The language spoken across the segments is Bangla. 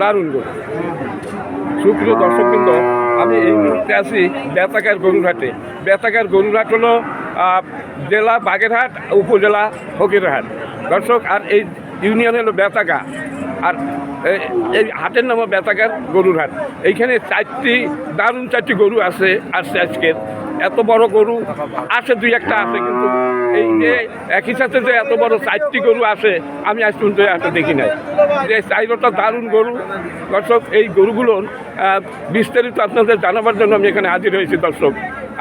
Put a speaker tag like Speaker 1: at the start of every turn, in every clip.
Speaker 1: দারুণ গরু। সুপ্রিয় দর্শকবৃন্দ, আমি এই মুহূর্তে আছি বেতাকার গরুরহাটে। বেতাকার গরুরহাট হলো জেলা বাগেরহাট, উপজেলা ফকিরহাট দর্শক। আর এই ইউনিয়ন হলো বেতাকা, আর এই হাটের নামও বেতাকার গরুরহাট। এইখানে দারুণ চারটি গরু আসছে আজকের। এত বড় গরু আছে, দুই একটা আছে, কিন্তু এই যে একই সাথে যে এত বড় 4টি গরু আছে আমি আজ পর্যন্ত একটা দেখি নাই। যে 4টা দারুণ গরু দর্শক। এই গরুগুলোর বিস্তারিত আপনাদের জানাবার জন্য আমি এখানে হাজির হয়েছি দর্শক।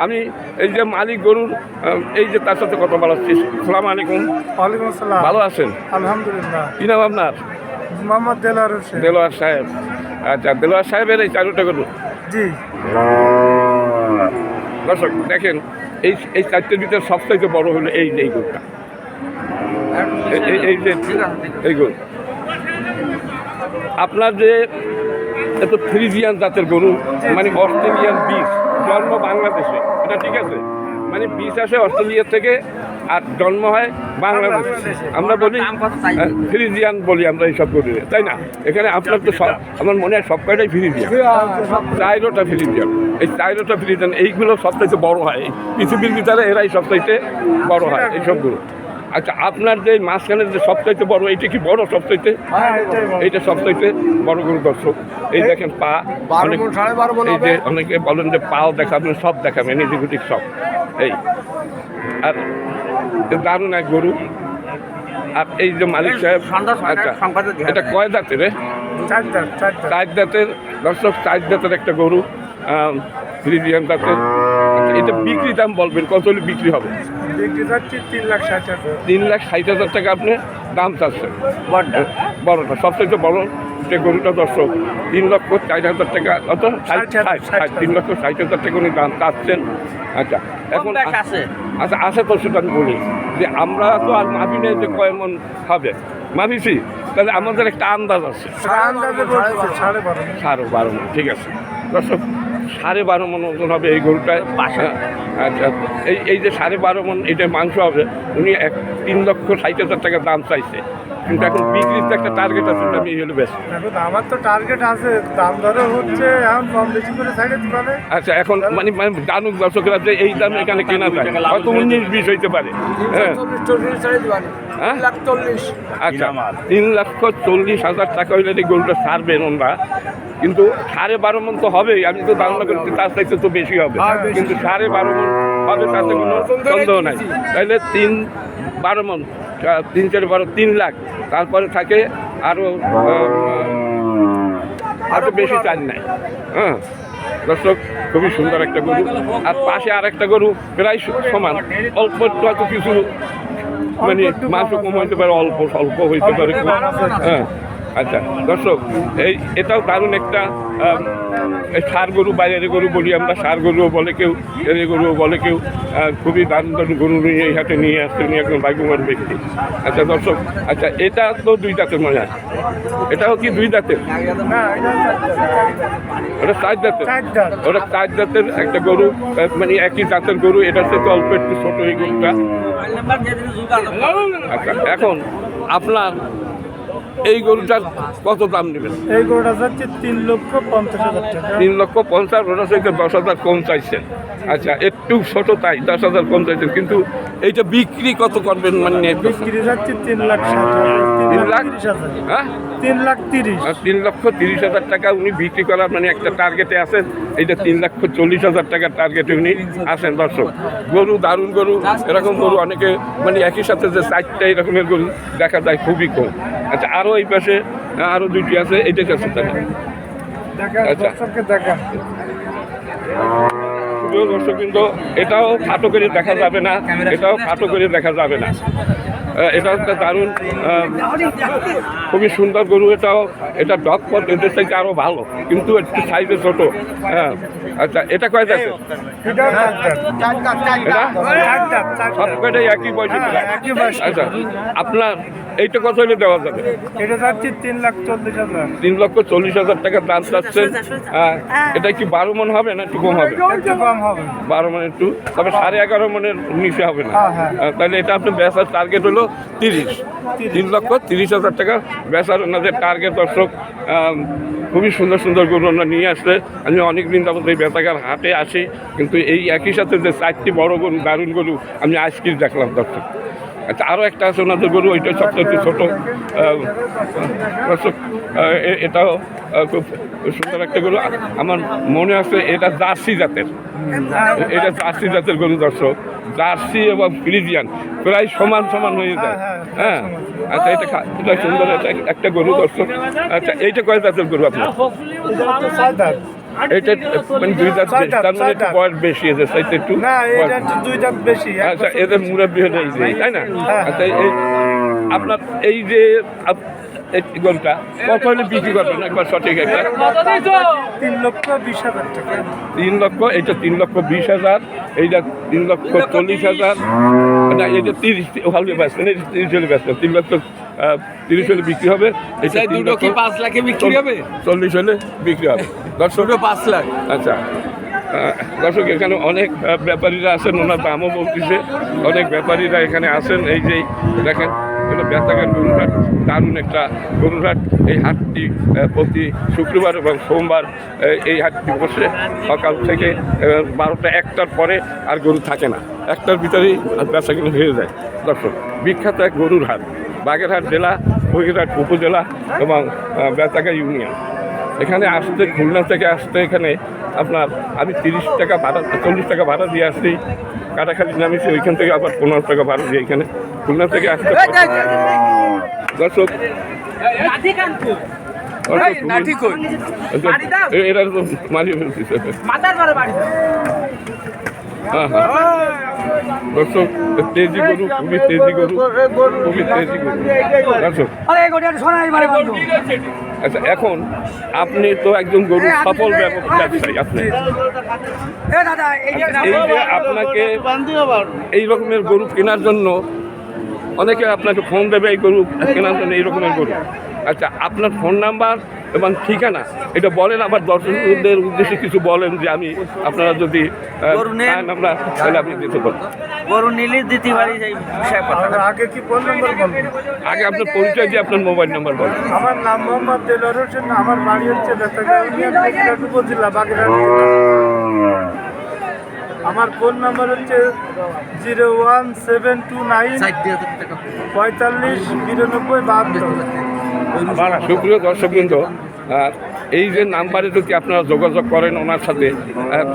Speaker 1: আমি এই যে মালিক গরুর, এই যে তার সাথে কথা বলাচ্ছি। আসসালামু আলাইকুম।
Speaker 2: ওয়ালাইকুম আসসালাম।
Speaker 1: ভালো আছেন?
Speaker 2: আলহামদুলিল্লাহ।
Speaker 1: কি নাম আপনার?
Speaker 2: মোহাম্মদ দেলোয়ার হোসেন।
Speaker 1: দেলোয়ার সাহেব। আচ্ছা, দেলোয়ার সাহেবের এই 4টা গরু।
Speaker 2: জি
Speaker 1: দর্শক দেখেন, এই 4টির ভিতরে সবথেকে বড় হলো এই গরুটা। এই যে এই গরু আপনার যে এত ফ্রিজিয়ান জাতের গরু, মানে অস্ট্রেলিয়ান বীজ, জন্ম বাংলাদেশে, এটা ঠিক আছে? মানে বীজ আসে অস্ট্রেলিয়া থেকে আর জন্ম হয় বাংলাদেশে। আমরা বলি ফ্রিজিয়ান বলি আমরা এইসব গরু, তাই না? এখানে আপনার তো আমার মনে হয় সব কয়টাই ফ্রিজিয়ান, 4টা ফ্রিজিয়ান। এই 4টা ফ্রিজিয়ান এইগুলো সবচাইতে বড় হয় পৃথিবীর ভিতরে, এরাই সবচাইতে বড় হয় এইসবগুলো। আচ্ছা, আপনার যে মাঝখানের যে সবচাইতে বড়, এইটা কি বড় সবচাইতে? এইটা সবচাইতে বড় গরু দর্শক। এই দেখেন পা, এই যে অনেকে বলেন যে পাও দেখাবেন, সব দেখাবেন, এই যে সব। এই আর দারুণ এক গরু। আর এই যে মালিক সাহেব, আচ্ছা এটা কয় দাঁতের? 4 দাঁতের দর্শক, 4 দাঁতের একটা গরু, ফ্রিজিয়ান দাঁতের। এটা বিক্রি দাম বলবেন, কত হলে বিক্রি হবে?
Speaker 2: বিক্রি যাচ্ছে 3,60,000।
Speaker 1: 3,60,000 টাকা আপনি দাম চাচ্ছেন। বড়টা সবথেকে বড় যে গরুটা দর্শক, 3,40,000 টাকা, কত? 3,60,000 টাকা উনি দাম চাচ্ছেন। আচ্ছা, এখন আচ্ছা আছে তো, সেটা আমি বলি যে আমরা তো আর মাপি নেই যে কয় মন হবে, মাপিছি, তাহলে আমাদের একটা আন্দাজ আছে। 12.5 মন, ঠিক আছে দর্শক। 12.5 মন ওজন হবে এই গরুটায়। আচ্ছা, এই যে 12.5 মন এটা মাংস হবে। উনি 3,60,000 টাকা দাম চাইছে, কিন্তু এখন বিক্রির তো একটা টার্গেট আছে, আমি হলো বেশ।
Speaker 2: আমার তো টার্গেট আছে, দাম ধরে হচ্ছে এখন কম বেশি করে ছাড়ে দিবে।
Speaker 1: আচ্ছা, এখন মানে জানুক দর্শকরা যে এই দাম এখানে কেনা যায়, হয়তো 19-20 হইতে পারে। হ্যাঁ, আচ্ছা, 3,40,000 টাকা হইলে এই গরুটা ছাড়বেন ওনারা, কিন্তু 12.5 মন তো হবেই। আমি তো ধারণা করছি তার চাইতে তো বেশি হবে, কিন্তু 12.5 মন হবে তাতে কোনো সন্দেহ নাই। তাহলে 3-12 মন, 3-4-12, 3 লাখ। তারপরে থাকে আরো বেশি চাল নাই। হ্যাঁ দর্শক, খুবই সুন্দর একটা গরু। আর পাশে আর একটা গরু প্রায় সমান, অল্প একটু হয়তো কিছু মানে মাংস কম হইতে পারে, অল্প স্বল্প হইতে পারে। হ্যাঁ, আচ্ছা দর্শক, এটাও দারুণ একটা ষাঁড় গরু, বাইরের গরু বলি আমরা, ষাঁড় গরুও বলে কেউ, এর গরুও বলে কেউ। খুবই দারুণ দারুণ গরু নিয়ে এই হাতে নিয়ে আসছে, উনি একজন ভাগ্যবান ব্যক্তি। আচ্ছা দর্শক, আচ্ছা এটা তো 2 দাঁতের মনে হয়, এটাও কি 2 দাঁতের? ওটা 4 দাঁতের। ওটা 4 দাঁতের একটা গরু, মানে একই জাতের গরু। এটার থেকে অল্প একটু ছোট এই গরুটা। আচ্ছা, এখন আপনার এই গরুটার কত দাম নেবেন?
Speaker 2: এই গরুটা যাচ্ছে 3,50,000 টাকা।
Speaker 1: 3,50,000, ওটা থেকে 10,000 কম চাইছেন। আচ্ছা, একটু ছোট তাই 10,000 কম চাইছেন, কিন্তু এইটা বিক্রি কত করবেন? মানে
Speaker 2: বিক্রি যাচ্ছে 3,60,000।
Speaker 1: 3,30,000। হ্যাঁ,
Speaker 2: 3,30,000।
Speaker 1: 3,30,000 টাকা উনি বিক্রি করার মানে একটা টার্গেটে আছেন। এইটা 3,40,000 টাকার টার্গেটে উনি আছেন দর্শক। গরু দারুণ গরু, এরকম গরু অনেকে মানে একই সাথে যে 4টা এরকমের গরু দেখা যায় খুবই কম। আচ্ছা, আরও এই পাশে আরও 2টি আছে, এইটা আছে তাহলে। আচ্ছা দর্শক, কিন্তু এটাও খাটো করে দেখা যাবে না, এটাও খাটো করে দেখা যাবে না। এটা একটা দারুণ, খুবই সুন্দর গরু। এটা ডগ পথ এদের থেকে আরও ভালো, কিন্তু একটু সাইজে ছোট। হ্যাঁ, আচ্ছা এটা কয় দাঁতের? সব কয়টাই একই বয়সে। আচ্ছা, আপনার এইটা কত হলে দেওয়া যাবে?
Speaker 2: এটা যাচ্ছে 3,40,000।
Speaker 1: 3,40,000 টাকার দাম চাচ্ছেন। এটা কি 12 মন হবে না একটু কম হবে?
Speaker 2: 12
Speaker 1: মন একটু, তবে 11.5 মনের নিচে হবে না। তাহলে এটা আপনার বেচার টার্গেট হলো 3,30,000 টাকা বেচার ওনাদের টার্গেট দর্শক। খুবই সুন্দর সুন্দর গরু ওনারা নিয়ে আসলে আমি অনেক দিন যাবত এই বেতাকার হাটে আসি, কিন্তু এই একই সাথে যে 4টি বড় গরু দারুণ গরু আমি আজকেই দেখলাম দর্শক। আচ্ছা, আরও একটা আছে ওনাদের গরু, ওইটা সবচেয়ে ছোটো দর্শক। এটাও খুব সুন্দর একটা গরু, আমার মনে আছে এটা জার্সি জাতের, এটা জার্সি জাতের গরু দর্শক। জার্সি এবং ফ্রিজিয়ান প্রায় সমান সমান হয়ে যায়। হ্যাঁ, আচ্ছা, এটা সুন্দর একটা গরু দর্শক। আচ্ছা, এইটা কয় জাতের গরু আপনার? এটা মানে 2 দাঁত বেশি, তার মানে একটু বয়স বেশি আছে, তাইতে একটু আচ্ছা, এদের মুরব্বী হয়ে যায় তাই না? আচ্ছা, এই আপনার এই যে এই গরুটা কত হলে বিক্রি করবেন একবার সঠিক একটা?
Speaker 2: 3,20,000 টাকা।
Speaker 1: 3 লক্ষ, এইটা 3,20,000, এইটা 3,40,000, না এইটা 30 ভালো বেচবেন, এই 30 হলে বেচবেন, 3,30,000 হলে বিক্রি হবে। এটা
Speaker 3: 5 লাখে বিক্রি হবে,
Speaker 1: 40 হলে বিক্রি হবে দর্শক।
Speaker 3: 5 লাখ।
Speaker 1: আচ্ছা, দর্শক এখানে অনেক ব্যাপারীরা আছেন, ওনার দামও বলতেছে, অনেক ব্যাপারীরা এখানে আছেন। এই যে দেখেন, এটা বেতাকার গরুরহাট, দারুণ একটা গরুরহাট। এই হাটটি প্রতি শুক্রবার এবং সোমবার এই হাটটি বসে সকাল থেকে 12টা 1টার পরে আর গরু থাকে না, 1টার ভিতরেই বেচাকেনা হয়ে যায় দর্শক। বিখ্যাত এক গরুর হাট, বাগেরহাট জেলা, বগুড়াহাট উপজেলা এবং বেতাকা ইউনিয়ন। এখানে আসতে, খুলনা থেকে আসতে এখানে আপনার আমি 30 টাকা ভাড়া, 40 টাকা ভাড়া দিয়ে আসছি, কাটাখালি নামিয়েছি, ওইখান থেকে আবার 15 টাকা ভাড়া দিয়ে এখানে খুলনা থেকে আসতে দর্শক। এরা তো মারিয়ে ফেলতেছে। হ্যাঁ হ্যাঁ দর্শক, তেজি গরু, খুবই তেজি গরু, খুবই তেজি গরু দর্শক। আচ্ছা, এখন আপনি তো একজন গরু সফল ব্যবসায়ী, আপনি এই যে আপনাকে এই রকমের গরু কেনার জন্য অনেকে আপনাকে ফোন দেবে এই গরু কেনার জন্য, এই রকমের গরু। আচ্ছা, আপনার ফোন নাম্বার এবং ঠিকানা এটা বলেন, আবার দর্শকদের উদ্দেশ্যে কিছু বলেন যে আমি আপনারা যদি আমরা তাহলে আপনি দিতে পারেন।
Speaker 3: গরু নিলে দিতে পারি, সেই বিষয়ে কথা।
Speaker 2: আগে কি ফোন নাম্বার বলবেন?
Speaker 1: আগে আপনার পরিচয় দিয়ে আপনার মোবাইল নাম্বার বলেন।
Speaker 2: আমার নাম মোহাম্মদ দেলোয়ার হোসেন, আমার বাড়ি হচ্ছে বেতাকা ইউনিয়ন, বগুড়াহাট উপজেলা, বাগেরহাট জেলা। আমার ফোন নাম্বার হচ্ছে 01729 45 92 72।
Speaker 1: সুপ্রিয় দর্শকবৃন্দ, এই যে নাম্বারে যদি আপনারা যোগাযোগ করেন ওনার সাথে,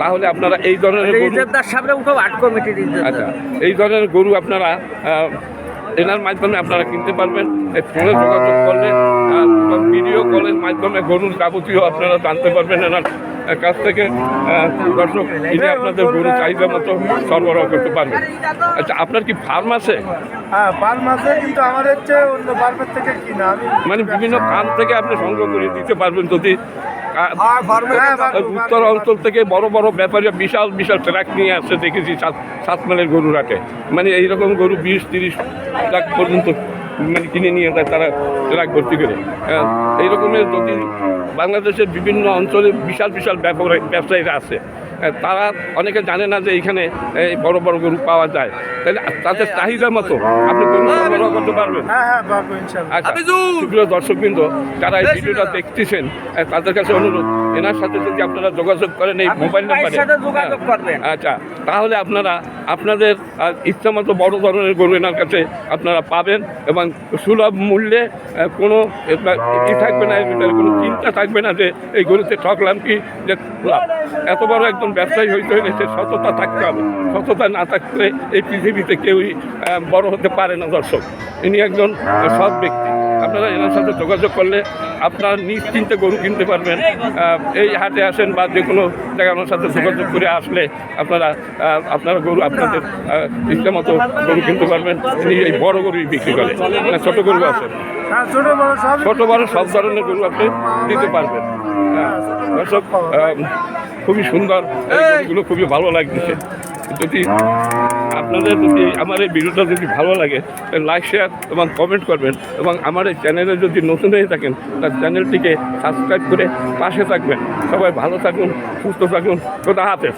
Speaker 1: তাহলে আপনারা এই ধরনের গরু, আচ্ছা, এই ধরনের গরু আপনারা এনার মাধ্যমে আপনারা কিনতে পারবেন। এই ফোনে যোগাযোগ করলে ভিডিও কলের মাধ্যমে গরুর যাবতীয় আপনারা জানতে পারবেন এনার কাছ থেকে। দর্শক, ইনি আপনাদের গরু চাহিদা মতো সরবরাহ করতে পারবেন। আচ্ছা, আপনার কি ফার্ম আছে?
Speaker 2: হ্যাঁ, ফার্ম আছে, কিন্তু আমার হচ্ছে অন্য ফার্মের থেকে কিনা।
Speaker 1: মানে বিভিন্ন ফার্ম থেকে আপনি সংগ্রহ করে দিতে পারবেন যদি উত্তর অঞ্চল থেকে বড় বড় ব্যাপারীরা বিশাল বিশাল ট্রাক নিয়ে আসছে, দেখেছি 7 মাইলের গরু রাখে। মানে এইরকম গরু 20-30 লাখ পর্যন্ত মানে কিনে নিয়ে যায় তারা ট্রাক ভর্তি করে। এই রকমের যদি বাংলাদেশের বিভিন্ন অঞ্চলে বিশাল বিশাল ব্যবসায়ীরা আছে, তারা অনেকে জানে না যে এইখানে এই বড় বড় গরু পাওয়া যায়, তাহলে তাদের চাহিদা মতো আপনি গরু সরবরাহ করতে পারবেন। আচ্ছা, সুপ্রিয় দর্শকবৃন্দ, যারা এই ভিডিওটা দেখতেছেন তাদের কাছে অনুরোধ, এনার সাথে যদি আপনারা যোগাযোগ করেন এই মোবাইল নাম্বারে, আচ্ছা, তাহলে আপনারা আপনাদের ইচ্ছা মতো বড় ধরনের গরু এনার কাছে আপনারা পাবেন এবং সুলভ মূল্যে। কোনো থাকবে না, এর ভিতরে কোনো চিন্তা থাকবে না যে এই গরুতে ঠকলাম কি যে এত বড় একজন ব্যবসায়ী হইতে হলে সে সততা থাকতে হবে। সততা না থাকলে এই পৃথিবীতে কেউই বড় হতে পারে না দর্শক। ইনি একজন সৎ ব্যক্তি। আপনারা এনার সাথে যোগাযোগ করলে আপনারা নিশ্চিন্তে গরু কিনতে পারবেন। এই হাটে আসেন বা যে কোনো জায়গায় আমার সাথে যোগাযোগ করে আসলে আপনারা গরু আপনাদের ইচ্ছা মতো গরু কিনতে পারবেন। ইনি এই বড় গরুই বিক্রি করে, মানে ছোটো গরু আছে, ছোটো বড় সব ধরনের গরু আপনি দিতে পারবেন। দর্শক, খুবই সুন্দর, এই গরুগুলো খুবই ভালো লাগছে। যদি আপনাদের যদি আমার এই ভিডিওটা যদি ভালো লাগে, লাইক, শেয়ার এবং কমেন্ট করবেন এবং আমার এই চ্যানেলে যদি নতুন হয়ে থাকেন তার চ্যানেলটিকে সাবস্ক্রাইব করে পাশে থাকবেন। সবাই ভালো থাকুন, সুস্থ থাকুন, খোদা হাফেজ।